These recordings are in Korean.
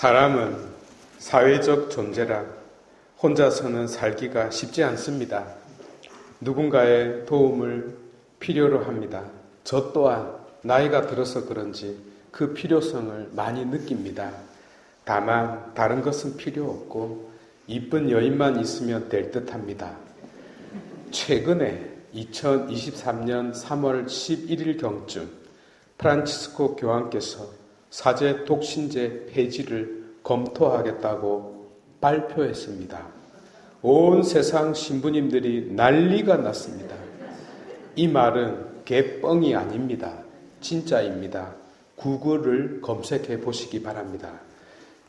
사람은 사회적 존재라 혼자서는 살기가 쉽지 않습니다. 누군가의 도움을 필요로 합니다. 저 또한 나이가 들어서 그런지 그 필요성을 많이 느낍니다. 다만 다른 것은 필요 없고 이쁜 여인만 있으면 될 듯합니다. 최근에 2023년 3월 11일경쯤 프란치스코 교황께서 사제 독신제 폐지를 검토하겠다고 발표했습니다. 온 세상 신부님들이 난리가 났습니다. 이 말은 개뻥이 아닙니다. 진짜입니다. 구글을 검색해 보시기 바랍니다.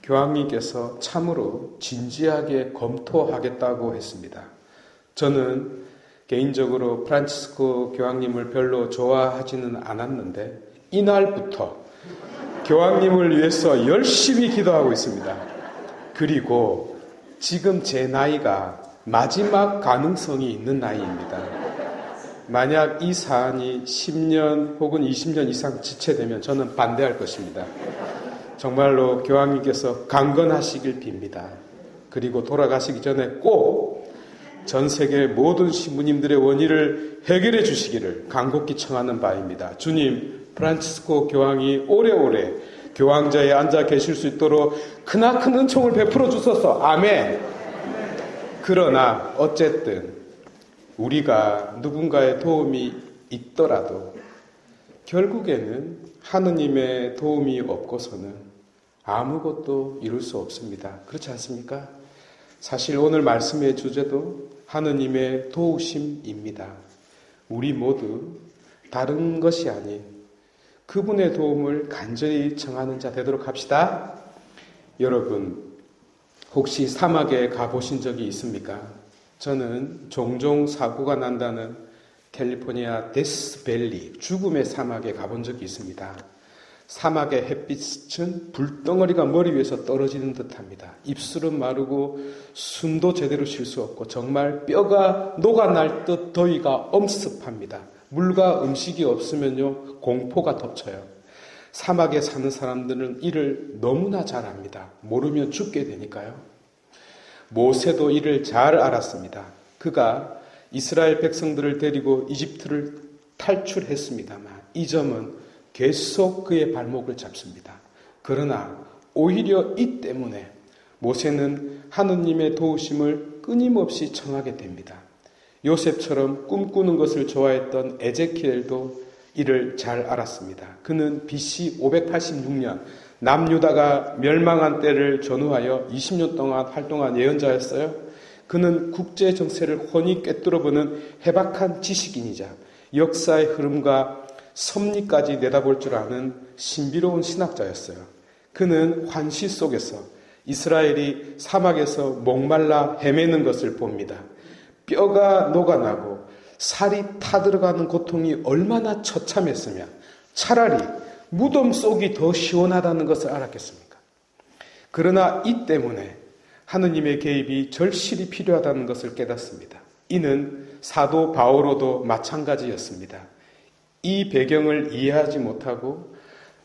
교황님께서 참으로 진지하게 검토하겠다고 했습니다. 저는 개인적으로 프란치스코 교황님을 별로 좋아하지는 않았는데 이날부터 교황님을 위해서 열심히 기도하고 있습니다. 그리고 지금 제 나이가 마지막 가능성이 있는 나이입니다. 만약 이 사안이 10년 혹은 20년 이상 지체되면 저는 반대할 것입니다. 정말로 교황님께서 강건하시길 빕니다. 그리고 돌아가시기 전에 꼭 전 세계 모든 신부님들의 원인을 해결해 주시기를 간곡히 청하는 바입니다. 주님, 프란치스코 교황이 오래오래 교황자에 앉아 계실 수 있도록 크나큰 은총을 베풀어 주소서. 아멘. 그러나 어쨌든 우리가 누군가의 도움이 있더라도 결국에는 하느님의 도움이 없고서는 아무것도 이룰 수 없습니다. 그렇지 않습니까? 사실 오늘 말씀의 주제도 하느님의 도우심입니다. 우리 모두 다른 것이 아닌 그분의 도움을 간절히 청하는 자 되도록 합시다. 여러분, 혹시 사막에 가보신 적이 있습니까? 저는 종종 사고가 난다는 캘리포니아 데스밸리, 죽음의 사막에 가본 적이 있습니다. 사막의 햇빛은 불덩어리가 머리 위에서 떨어지는 듯합니다. 입술은 마르고 숨도 제대로 쉴 수 없고 정말 뼈가 녹아날 듯 더위가 엄습합니다. 물과 음식이 없으면요 공포가 덮쳐요. 사막에 사는 사람들은 이를 너무나 잘 압니다. 모르면 죽게 되니까요. 모세도 이를 잘 알았습니다. 그가 이스라엘 백성들을 데리고 이집트를 탈출했습니다만 이 점은 계속 그의 발목을 잡습니다. 그러나 오히려 이 때문에 모세는 하느님의 도우심을 끊임없이 청하게 됩니다. 요셉처럼 꿈꾸는 것을 좋아했던 에제키엘도 이를 잘 알았습니다. 그는 BC 586년 남유다가 멸망한 때를 전후하여 20년 동안 활동한 예언자였어요. 그는 국제 정세를 훤히 꿰뚫어보는 해박한 지식인이자 역사의 흐름과 섭리까지 내다볼 줄 아는 신비로운 신학자였어요. 그는 환시 속에서 이스라엘이 사막에서 목말라 헤매는 것을 봅니다. 뼈가 녹아나고 살이 타들어가는 고통이 얼마나 처참했으면 차라리 무덤 속이 더 시원하다는 것을 알았겠습니까? 그러나 이 때문에 하느님의 개입이 절실히 필요하다는 것을 깨닫습니다. 이는 사도 바오로도 마찬가지였습니다. 이 배경을 이해하지 못하고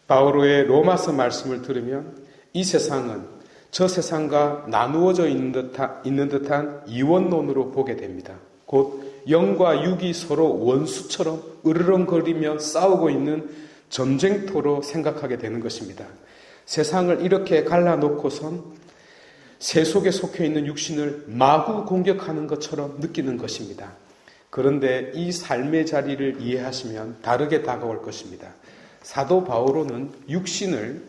바오로의 로마서 말씀을 들으면 이 세상은 저 세상과 나누어져 있는 듯한 이원론으로 보게 됩니다. 곧 영과 육이 서로 원수처럼 으르렁거리며 싸우고 있는 전쟁터로 생각하게 되는 것입니다. 세상을 이렇게 갈라놓고선 새 속에 속해 있는 육신을 마구 공격하는 것처럼 느끼는 것입니다. 그런데 이 삶의 자리를 이해하시면 다르게 다가올 것입니다. 사도 바오로는 육신을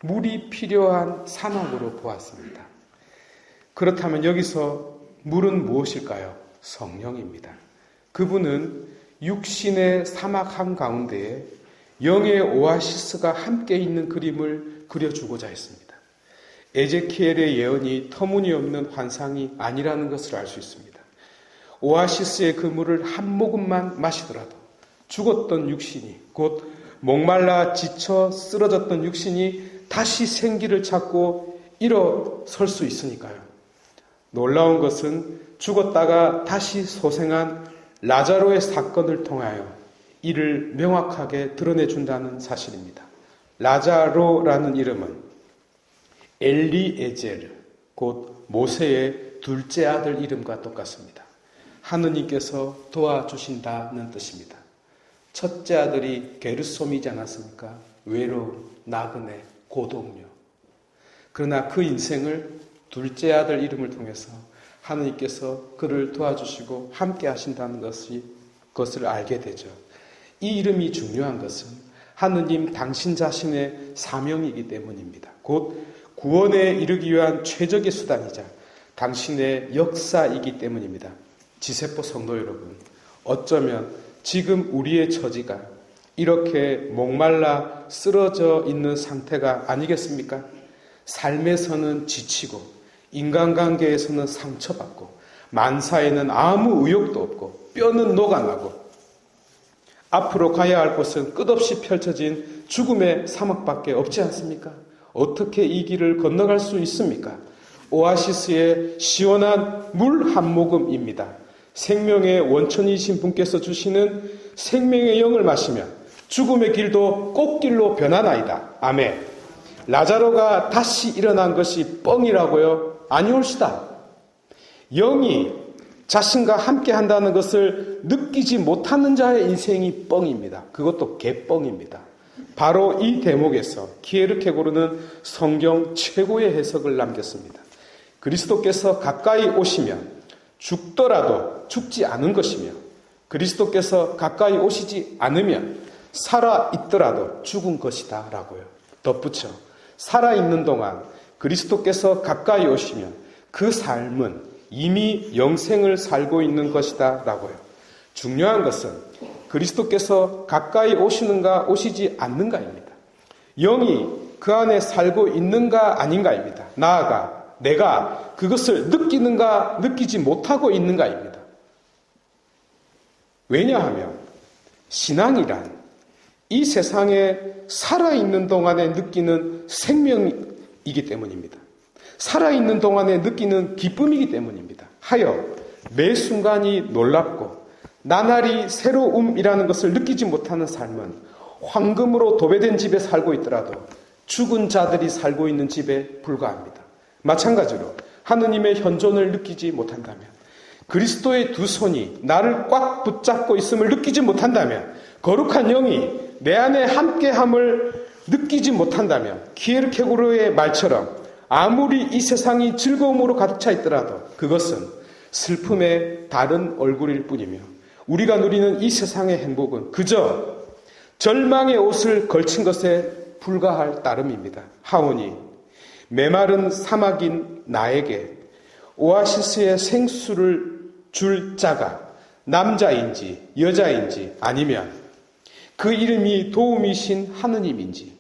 물이 필요한 사막으로 보았습니다. 그렇다면 여기서 물은 무엇일까요? 성령입니다. 그분은 육신의 사막 한가운데에 영의 오아시스가 함께 있는 그림을 그려주고자 했습니다. 에제키엘의 예언이 터무니없는 환상이 아니라는 것을 알 수 있습니다. 오아시스의 그 물을 한 모금만 마시더라도 죽었던 육신이, 곧 목말라 지쳐 쓰러졌던 육신이 다시 생기를 찾고 일어설 수 있으니까요. 놀라운 것은 죽었다가 다시 소생한 라자로의 사건을 통하여 이를 명확하게 드러내준다는 사실입니다. 라자로라는 이름은 엘리에젤, 곧 모세의 둘째 아들 이름과 똑같습니다. 하느님께서 도와주신다는 뜻입니다. 첫째 아들이 게르솜이지 않았습니까? 외로움, 나그네, 고독녀. 그러나 그 인생을 둘째 아들 이름을 통해서 하느님께서 그를 도와주시고 함께 하신다는 것을 알게 되죠. 이 이름이 중요한 것은 하느님 당신 자신의 사명이기 때문입니다. 곧 구원에 이르기 위한 최적의 수단이자 당신의 역사이기 때문입니다. 지세포 성도 여러분, 어쩌면 지금 우리의 처지가 이렇게 목말라 쓰러져 있는 상태가 아니겠습니까? 삶에서는 지치고 인간관계에서는 상처받고 만사에는 아무 의욕도 없고 뼈는 녹아나고 앞으로 가야 할 곳은 끝없이 펼쳐진 죽음의 사막밖에 없지 않습니까? 어떻게 이 길을 건너갈 수 있습니까? 오아시스의 시원한 물 한 모금입니다. 생명의 원천이신 분께서 주시는 생명의 영을 마시면 죽음의 길도 꽃길로 변하나이다. 아멘. 라자로가 다시 일어난 것이 뻥이라고요? 아니올시다. 영이 자신과 함께 한다는 것을 느끼지 못하는 자의 인생이 뻥입니다. 그것도 개뻥입니다. 바로 이 대목에서 키에르케고르는 성경 최고의 해석을 남겼습니다. 그리스도께서 가까이 오시면 죽더라도 죽지 않은 것이며 그리스도께서 가까이 오시지 않으면 살아있더라도 죽은 것이다 라고요. 덧붙여 살아있는 동안 그리스도께서 가까이 오시면 그 삶은 이미 영생을 살고 있는 것이다 라고요. 중요한 것은 그리스도께서 가까이 오시는가 오시지 않는가입니다. 영이 그 안에 살고 있는가 아닌가입니다. 나아가 내가 그것을 느끼는가 느끼지 못하고 있는가입니다. 왜냐하면 신앙이란 이 세상에 살아있는 동안에 느끼는 생명이기 때문입니다. 살아있는 동안에 느끼는 기쁨이기 때문입니다. 하여 매 순간이 놀랍고 나날이 새로움이라는 것을 느끼지 못하는 삶은 황금으로 도배된 집에 살고 있더라도 죽은 자들이 살고 있는 집에 불과합니다. 마찬가지로 하느님의 현존을 느끼지 못한다면, 그리스도의 두 손이 나를 꽉 붙잡고 있음을 느끼지 못한다면, 거룩한 영이 내 안에 함께함을 느끼지 못한다면, 키에르케고르의 말처럼 아무리 이 세상이 즐거움으로 가득 차 있더라도 그것은 슬픔의 다른 얼굴일 뿐이며 우리가 누리는 이 세상의 행복은 그저 절망의 옷을 걸친 것에 불과할 따름입니다. 하오니 메마른 사막인 나에게 오아시스의 생수를 줄 자가 남자인지 여자인지 아니면 그 이름이 도움이신 하느님인지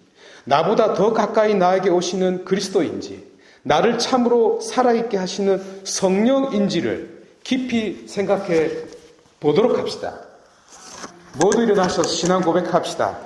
나보다 더 가까이 나에게 오시는 그리스도인지 나를 참으로 살아있게 하시는 성령인지를 깊이 생각해 보도록 합시다. 모두 일어나셔서 신앙 고백합시다.